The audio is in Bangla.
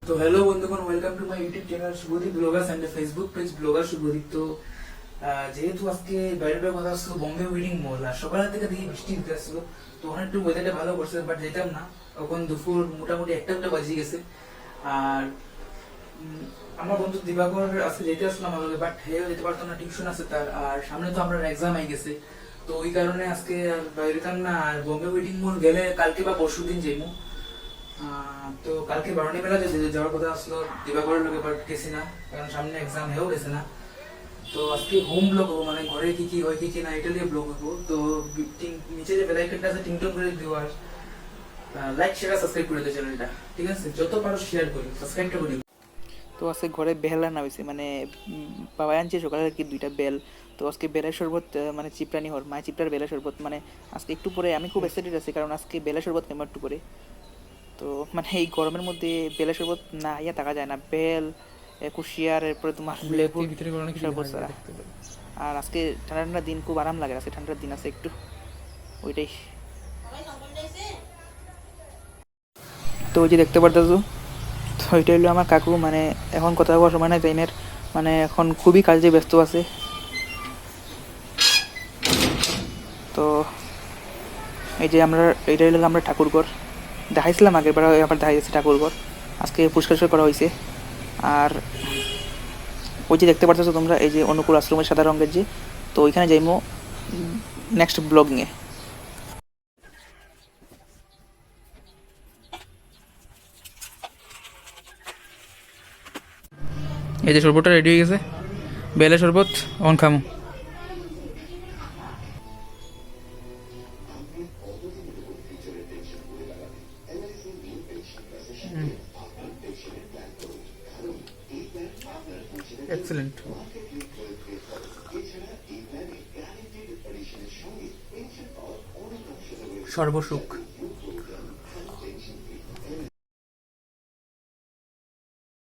তো হ্যালো বন্ধুগণ, welcome to my YouTube channel Shubhadeep bloggers and Facebook page blogger Shubhadeep. তো যেহেতু আজকে বাইরের কথা আসলো বোম্বে উইডিং মল, আর সকালের থেকে দেখি বৃষ্টি দিতে আসলো, তো ওখানে একটু ওয়েদারটা ভালো করছে, বাট যেতাম না। তখন দুপুর মোটামুটি একটা বাজিয়ে গেছে। আর আমার বন্ধু দিবাকর আজকে যেতে আসলাম আমাকে, বাট হেও যেতে পারতাম না, টিউশন আছে তার, আর সামনে তো আমরা এক্সাম হয়ে গেছে। তো ওই কারণে আজকে আর বাইরেতাম না। আর বোম্বে উইডিং মল গেলে কালকে বা পরশু দিন যাইমু। তো কালকে বারণী মেলা যাওয়ার কথা আসলো দিবাকরের লোকে, বাট গেছি না, কারণ সামনে এক্সাম হেও গেছে না। তো আজকে হোম ব্লগ হবো, মানে ঘরে কি কি হয় কি কি না এটা নিয়ে ব্লগ হবো। তো নিচে যে বেল আইকনটা আছে টিংটং করে দিও, আর লাইক শেয়ার সাবস্ক্রাইব করে দিও চ্যানেলটা, ঠিক আছে? যত পারো শেয়ার করি, সাবস্ক্রাইবটা করি। তো আজকে ঘরে বেল রান্না হয়েছে, মানে বাবা আনছে সকালে আর কি 2টা বেল। তো আজকে বেলের শরবত, মানে চিপড়ানি হর মায়ের চিপড়ার বেলের শরবত, মানে আজকে একটু পরে আমি খুব এক্সাইটেড আছি, কারণ আজকে বেলের শরবত নেবো একটু পরে। তো মানে এই গরমের মধ্যে বেলের শরবত না ইয়া থাকা যায় না, বেল কুশিয়ার, এরপরে তোমার লেবুর শরবত ছাড়া। আর আজকে ঠান্ডা ঠান্ডা দিন, খুব আরাম লাগে, আজকে ঠান্ডার দিন আছে একটু, ওইটাই। তো ওই যে দেখতে পারতেছো, তো ওইটা হলো আমার কাকু, মানে এখন কথা বলার সময় নাই টাইমের, মানে এখন খুবই কাজে ব্যস্ত আছে। তো এই যে আমরা, এইটা হলো আমরা ঠাকুরঘর দেখাইছিলাম আগের বার, আবার দেখাইছি ঠাকুরঘর, আজকে পরিষ্কার করা হয়েছে। আর ওই যে দেখতে পাচ্ছ তোমরা, এই যে অনুকূল আশ্রমের সাদা রঙের যে, তো ওইখানে যাইমো নেক্সট ব্লগ নিয়ে। এই যে শরবতটা রেডি হয়ে গেছে, বেলের শরবত, অন খামো। এক্সেলেন্ট। সর্বসুখ।